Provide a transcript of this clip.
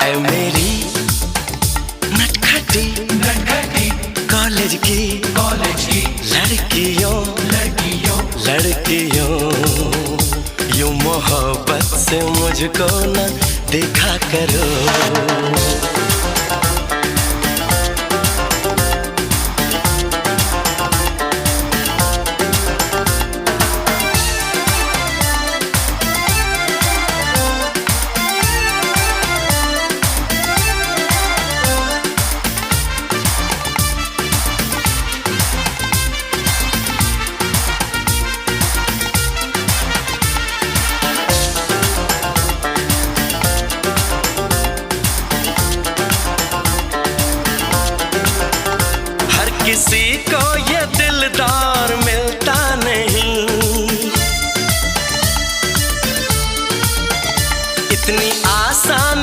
ऐ मेरी नटखटी नटखटी कॉलेज की लड़कियों लड़कियों यूं मोहब्बत से मुझको न देखा करो। किसी को